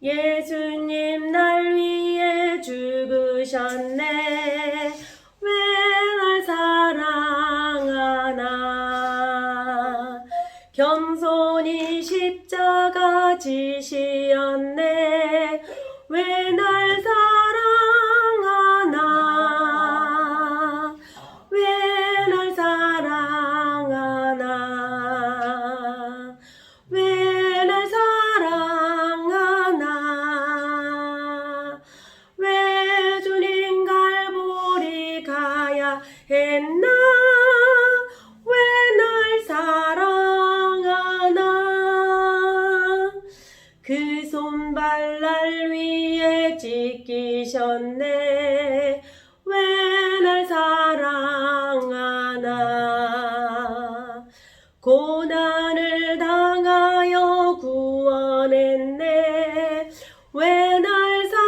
예수님 날 위해 죽으셨네. 왜 날 사랑하나. 겸손히 십자가 지시었네. 왜 날 사랑하나. 왜 날 사랑하나. 왜 날 사랑하나. 왜 주님 갈보리 가야 했나. 왜 날 사랑하나. 그 손발 날 위해 찢기셨네. 왜 날 사랑하나. 고난을 당하여 구원했네. 왜 날 사랑하나.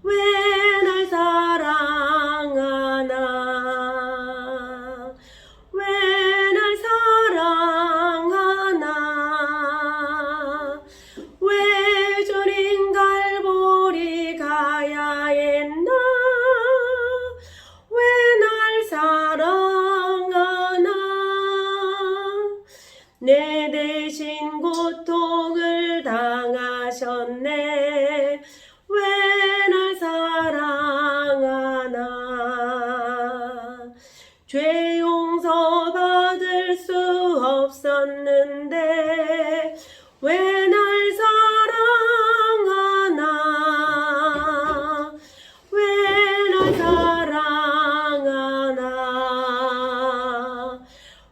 왜 날 사랑하나. 왜 날 사랑하나. 왜 주님 갈보리 가야 했나. 왜 날 사랑하나. 내 대신 고통을 당하셨네. 왜 날 사랑하나. 죄 용서 받을 수 없었는데 왜 날 사랑하나. 왜 날 사랑하나.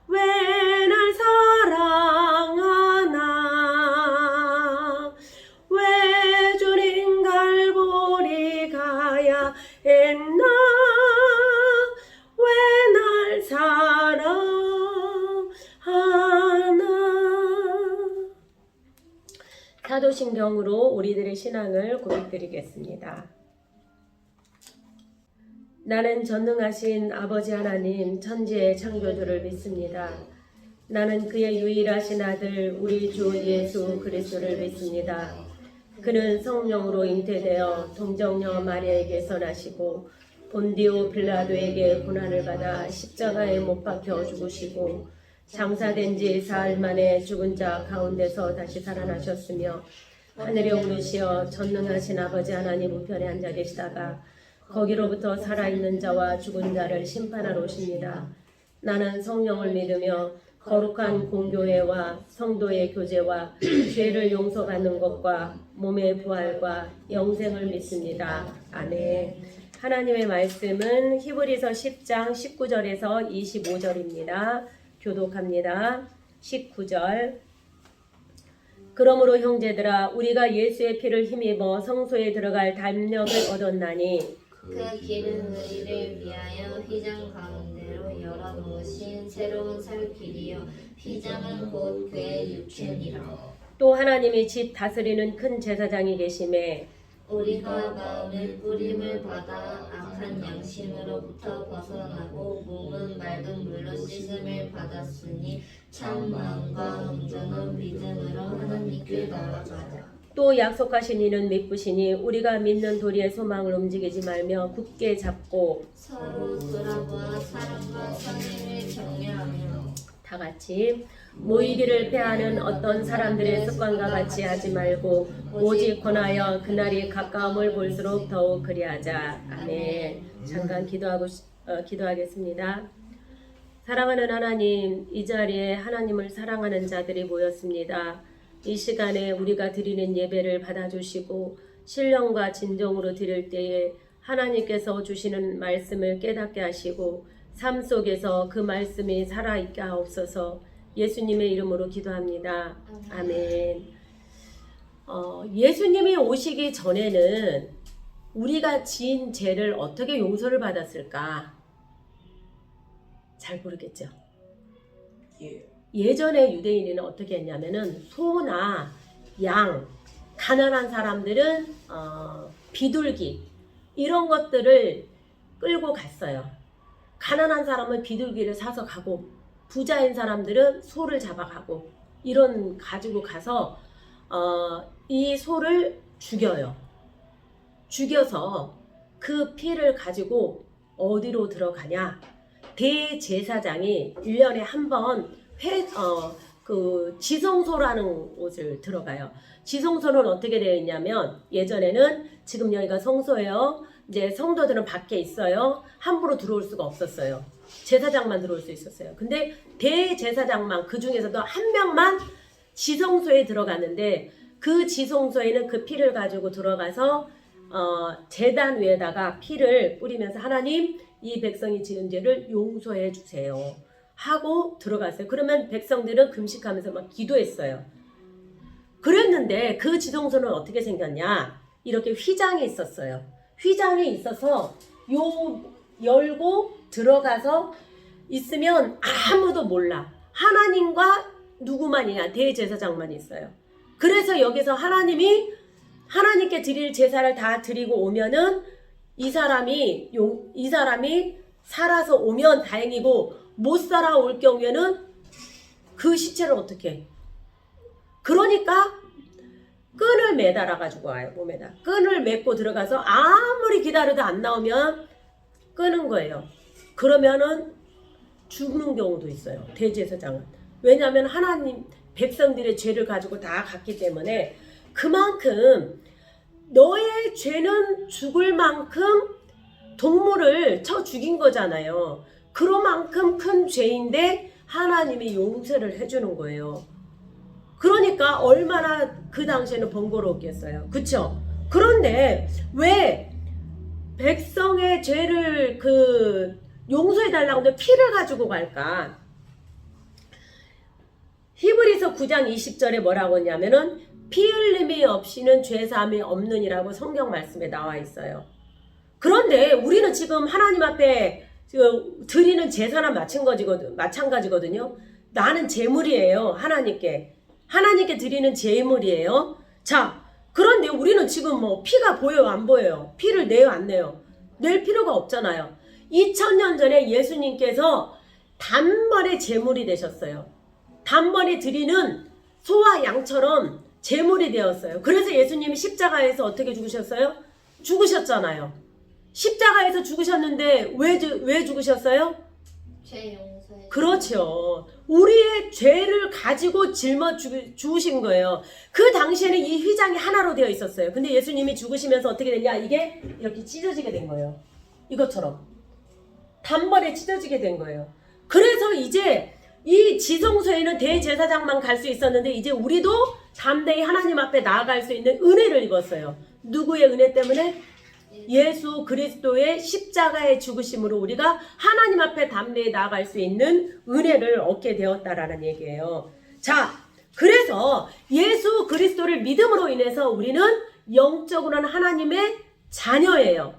왜 날 사랑하나. 왜 주님 갈보리 가야 했나. 왜 날 사랑하나. 사도신경으로 우리들의 신앙을 고백드리겠습니다. 나는 전능하신 아버지 하나님 천지의 창조주를 믿습니다. 나는 그의 유일하신 아들 우리 주 예수 그리스도를 믿습니다. 그는 성령으로 잉태되어 동정녀 마리아에게서 나시고 본디오 빌라도에게 고난을 받아 십자가에 못 박혀 죽으시고 장사된 지 사흘 만에 죽은 자 가운데서 다시 살아나셨으며 하늘에 오르시어 전능하신 아버지 하나님 우편에 앉아 계시다가 거기로부터 살아있는 자와 죽은 자를 심판하러 오십니다. 나는 성령을 믿으며 거룩한 공교회와 성도의 교제와 죄를 용서받는 것과 몸의 부활과 영생을 믿습니다. 아멘. 하나님의 말씀은 히브리서 10장 19절에서 25절입니다. 교독합니다. 19절. 그러므로 형제들아 우리가 예수의 피를 힘입어 성소에 들어갈 담력을 얻었나니 그 길은 우리를 위하여 휘장 가운데로 열어놓으신 새로운 살 길이요 휘장은 곧 그의 육체니라. 또 하나님이 집 다스리는 큰 제사장이 계심에 우리가 마음의 뿌림을 받아 악한 양심으로부터 벗어나고 몸은 맑은 물로 씻음을 받았으니 참 마음과 온전한 믿음으로 하나님께 나아가자. 또 약속하신 이는 믿으시니 우리가 믿는 도리의 소망을 움직이지 말며 굳게 잡고 서로 돌아보아 사랑과 선의를 격려하며 다 같이 모이기를 패하는 어떤 사람들의 습관과 같이 하지 말고 오직 권하여 그날이 가까움을 볼수록 더욱 그리하자. 아멘. 잠깐 기도하겠습니다. 사랑하는 하나님, 이 자리에 하나님을 사랑하는 자들이 모였습니다. 이 시간에 우리가 드리는 예배를 받아주시고 신령과 진정으로 드릴 때에 하나님께서 주시는 말씀을 깨닫게 하시고 삶 속에서 그 말씀이 살아있게 하옵소서. 예수님의 이름으로 기도합니다. 아멘. 예수님이 오시기 전에는 우리가 지은 죄를 어떻게 용서를 받았을까? 잘 모르겠죠. 예전에 유대인은 어떻게 했냐면은 소나 양, 가난한 사람들은 비둘기 이런 것들을 끌고 갔어요. 가난한 사람은 비둘기를 사서 가고 부자인 사람들은 소를 잡아가고 이런 가지고 가서 이 소를 죽여요. 죽여서 그 피를 가지고 어디로 들어가냐? 대제사장이 1년에 한 번 그 지성소라는 곳을 들어가요. 지성소는 어떻게 되어 있냐면 예전에는 지금 여기가 성소예요. 이제 성도들은 밖에 있어요. 함부로 들어올 수가 없었어요. 제사장만 들어올 수 있었어요. 근데 대제사장만 그 중에서도 한 명만 지성소에 들어갔는데 그 지성소에는 그 피를 가지고 들어가서 제단 위에다가 피를 뿌리면서 하나님 이 백성이 지은 죄를 용서해 주세요 하고 들어갔어요. 그러면 백성들은 금식하면서 막 기도했어요. 그랬는데 그 지성소는 어떻게 생겼냐? 이렇게 휘장이 있었어요. 휘장이 있어서 열고 들어가서 있으면 아무도 몰라. 하나님과 누구만이냐? 대제사장만 있어요. 그래서 여기서 하나님께 드릴 제사를 다 드리고 오면은 이 사람이 살아서 오면 다행이고 못 살아올 경우에는 그 시체를 어떻게 해? 그러니까 끈을 매달아 가지고 와요. 몸에다 끈을 맺고 들어가서 아무리 기다려도 안 나오면 끄는 거예요. 그러면은 죽는 경우도 있어요. 대제사장은. 왜냐하면 하나님 백성들의 죄를 가지고 다 갔기 때문에 그만큼 너의 죄는 죽을 만큼 동물을 쳐 죽인 거잖아요. 그만큼 큰 죄인데 하나님이 용서를 해주는 거예요. 그러니까 얼마나 그 당시에는 번거로웠겠어요. 그쵸? 그런데 왜 백성의 죄를 용서해달라고 하는데 피를 가지고 갈까? 히브리서 9장 20절에 뭐라고 했냐면은 피 흘림이 없이는 죄사함이 없느니라고 성경 말씀에 나와 있어요. 그런데 우리는 지금 하나님 앞에 드리는 제사나 마찬가지거든요. 나는 제물이에요. 하나님께 드리는 제물이에요. 자, 그런데 우리는 지금 피가 보여요, 안 보여요? 피를 내요, 안 내요? 낼 필요가 없잖아요. 2000년 전에 예수님께서 단번에 제물이 되셨어요. 단번에 드리는 소와 양처럼 제물이 되었어요. 그래서 예수님이 십자가에서 어떻게 죽으셨어요? 죽으셨잖아요. 십자가에서 죽으셨는데 왜 죽으셨어요? 죄 용서해. 그렇죠. 우리의 죄를 가지고 짊어 죽으신 거예요. 그 당시에는 이 휘장이 하나로 되어 있었어요. 근데 예수님이 죽으시면서 어떻게 됐냐? 이게 이렇게 찢어지게 된 거예요. 이것처럼. 단번에 찢어지게 된 거예요. 그래서 이제 이 지성소에는 대제사장만 갈 수 있었는데 이제 우리도 담대히 하나님 앞에 나아갈 수 있는 은혜를 입었어요. 누구의 은혜 때문에? 예수 그리스도의 십자가의 죽으심으로 우리가 하나님 앞에 담대히 나아갈 수 있는 은혜를 얻게 되었다라는 얘기예요. 자, 그래서 예수 그리스도를 믿음으로 인해서 우리는 영적으로는 하나님의 자녀예요.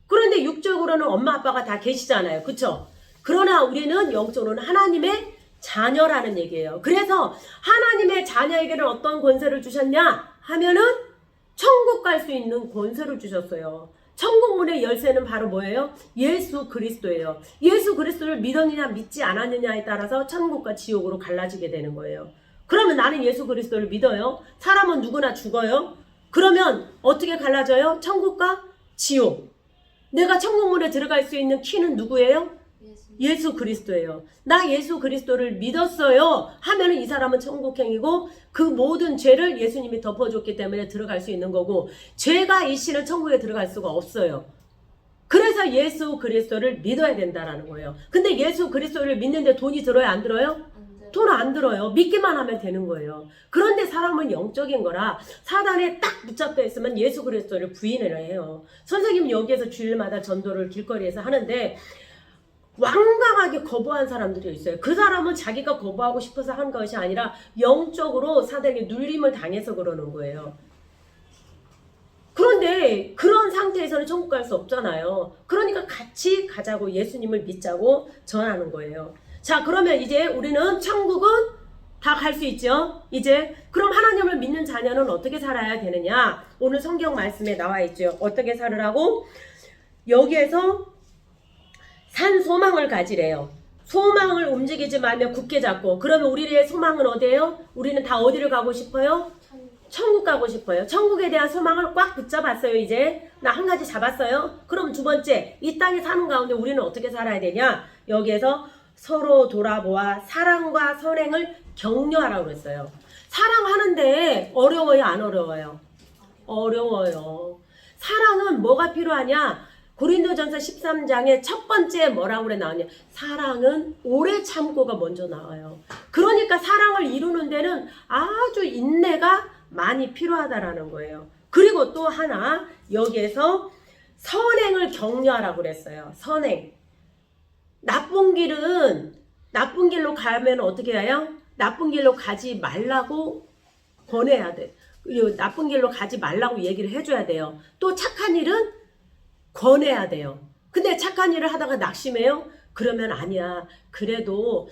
그런데 육적으로는 엄마 아빠가 다 계시잖아요. 그쵸? 그러나 우리는 영적으로는 하나님의 자녀라는 얘기예요. 그래서 하나님의 자녀에게는 어떤 권세를 주셨냐 하면은 천국 갈 수 있는 권세를 주셨어요. 천국 문의 열쇠는 바로 뭐예요? 예수 그리스도예요. 예수 그리스도를 믿었느냐 믿지 않았느냐에 따라서 천국과 지옥으로 갈라지게 되는 거예요. 그러면 나는 예수 그리스도를 믿어요. 사람은 누구나 죽어요. 그러면 어떻게 갈라져요? 천국과 지옥. 내가 천국 문에 들어갈 수 있는 키는 누구예요? 예수 그리스도예요. 나 예수 그리스도를 믿었어요 하면은 이 사람은 천국행이고 그 모든 죄를 예수님이 덮어줬기 때문에 들어갈 수 있는 거고 죄가 이씨는 천국에 들어갈 수가 없어요. 그래서 예수 그리스도를 믿어야 된다라는 거예요. 근데 예수 그리스도를 믿는데 돈이 들어요, 안 들어요? 돈 안 들어요. 믿기만 하면 되는 거예요. 그런데 사람은 영적인 거라 사단에 딱 붙잡혀 있으면 예수 그리스도를 부인을 해요. 선생님은 여기에서 주일마다 전도를 길거리에서 하는데 완강하게 거부한 사람들이 있어요. 그 사람은 자기가 거부하고 싶어서 한 것이 아니라 영적으로 사단에게 눌림을 당해서 그러는 거예요. 그런데 그런 상태에서는 천국 갈 수 없잖아요. 그러니까 같이 가자고 예수님을 믿자고 전하는 거예요. 자, 그러면 이제 우리는 천국은 다 갈 수 있죠. 이제 그럼 하나님을 믿는 자녀는 어떻게 살아야 되느냐? 오늘 성경 말씀에 나와 있죠. 어떻게 살으라고? 여기에서 산 소망을 가지래요. 소망을 움직이지 말며 굳게 잡고. 그러면 우리의 소망은 어디예요? 우리는 다 어디를 가고 싶어요? 천국 가고 싶어요. 천국에 대한 소망을 꽉 붙잡았어요. 이제 나 한 가지 잡았어요. 그럼 두 번째, 이 땅에 사는 가운데 우리는 어떻게 살아야 되냐? 여기에서 서로 돌아보아 사랑과 선행을 격려하라고 그랬어요. 사랑하는데 어려워요, 안 어려워요? 어려워요. 사랑은 뭐가 필요하냐? 고린도전서 13장에 첫 번째 뭐라고 그래 나오냐? 사랑은 오래 참고가 먼저 나와요. 그러니까 사랑을 이루는 데는 아주 인내가 많이 필요하다라는 거예요. 그리고 또 하나, 여기에서 선행을 격려하라고 그랬어요. 선행. 나쁜 길로 가면 어떻게 해요? 나쁜 길로 가지 말라고 권해야 돼. 나쁜 길로 가지 말라고 얘기를 해줘야 돼요. 또 착한 일은 권해야 돼요. 근데 착한 일을 하다가 낙심해요? 그러면 아니야. 그래도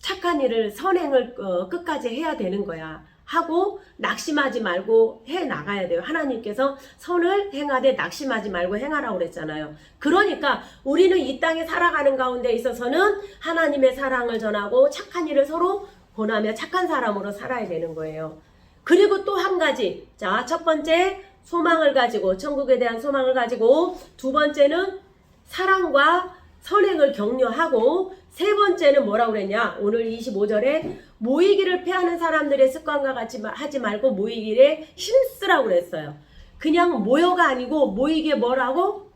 착한 일을 선행을 끝까지 해야 되는 거야. 하고 낙심하지 말고 해 나가야 돼요. 하나님께서 선을 행하되 낙심하지 말고 행하라고 그랬잖아요. 그러니까 우리는 이 땅에 살아가는 가운데 있어서는 하나님의 사랑을 전하고 착한 일을 서로 권하며 착한 사람으로 살아야 되는 거예요. 그리고 또 한 가지. 자, 첫 번째 소망을 가지고, 천국에 대한 소망을 가지고, 두 번째는 사랑과 선행을 격려하고, 세 번째는 뭐라고 그랬냐? 오늘 25절에 모이기를 패하는 사람들의 습관과 같이 하지 말고 모이기에 힘쓰라고 그랬어요. 그냥 모여가 아니고 모이기에 뭐라고?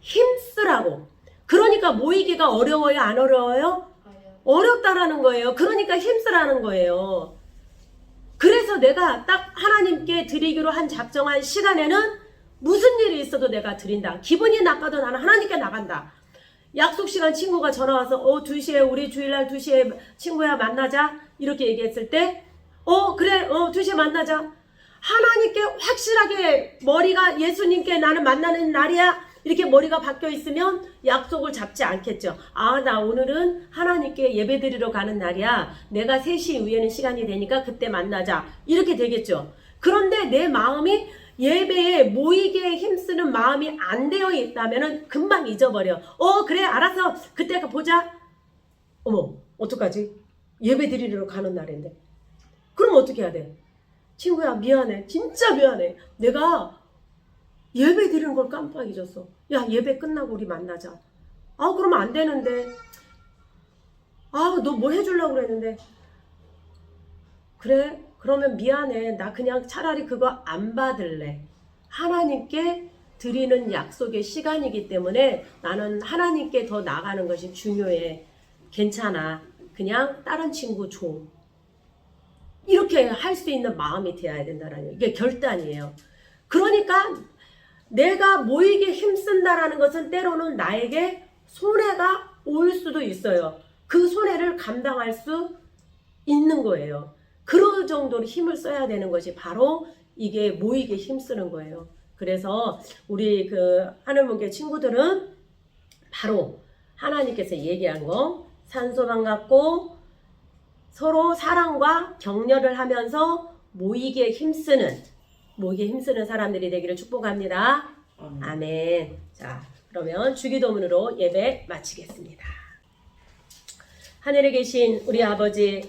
힘쓰라고. 그러니까 모이기가 어려워요, 안 어려워요? 어렵다라는 거예요. 그러니까 힘쓰라는 거예요. 그래서 내가 딱 하나님께 드리기로 한 작정한 시간에는 무슨 일이 있어도 내가 드린다. 기분이 나빠도 나는 하나님께 나간다. 약속 시간 친구가 전화와서 2시에 우리 주일날 2시에 친구야 만나자 이렇게 얘기했을 때 그래 2시에 만나자. 하나님께 확실하게 머리가 예수님께 나는 만나는 날이야 이렇게 머리가 바뀌어 있으면 약속을 잡지 않겠죠. 나 오늘은 하나님께 예배 드리러 가는 날이야. 내가 3시 이후에는 시간이 되니까 그때 만나자. 이렇게 되겠죠. 그런데 내 마음이 예배에 모이게 힘쓰는 마음이 안 되어 있다면 금방 잊어버려. 그래 알았어. 그때 보자. 어머 어떡하지? 예배 드리러 가는 날인데. 그럼 어떻게 해야 돼? 친구야 미안해. 진짜 미안해. 내가 예배 드리는 걸 깜빡 잊었어. 야 예배 끝나고 우리 만나자. 그러면 안 되는데. 너 뭐 해주려고 그랬는데. 그래? 그러면 미안해. 나 그냥 차라리 그거 안 받을래. 하나님께 드리는 약속의 시간이기 때문에 나는 하나님께 더 나가는 것이 중요해. 괜찮아. 그냥 다른 친구 줘. 이렇게 할 수 있는 마음이 되어야 된다는 이게 결단이에요. 그러니까 내가 모이게 힘쓴다라는 것은 때로는 나에게 손해가 올 수도 있어요. 그 손해를 감당할 수 있는 거예요. 그런 정도로 힘을 써야 되는 것이 바로 이게 모이게 힘쓰는 거예요. 그래서 우리 하늘문교 친구들은 바로 하나님께서 얘기한 거 산소방 갖고 서로 사랑과 격려를 하면서 모이게 힘쓰는 사람들이 되기를 축복합니다. 아멘. 자, 그러면 주기도문으로 예배 마치겠습니다. 하늘에 계신 우리 아버지의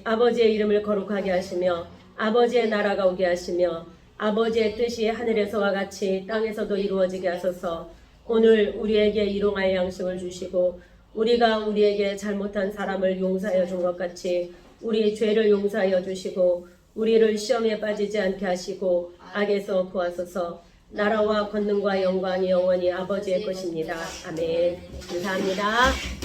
이름을 거룩하게 하시며 아버지의 나라가 오게 하시며 아버지의 뜻이 하늘에서와 같이 땅에서도 이루어지게 하소서. 오늘 우리에게 일용할 양식을 주시고 우리가 우리에게 잘못한 사람을 용서하여 준 것 같이 우리 죄를 용서하여 주시고 우리를 시험에 빠지지 않게 하시고 악에서 구하소서. 나라와 권능과 영광이 영원히 아버지의 것입니다. 아멘. 감사합니다.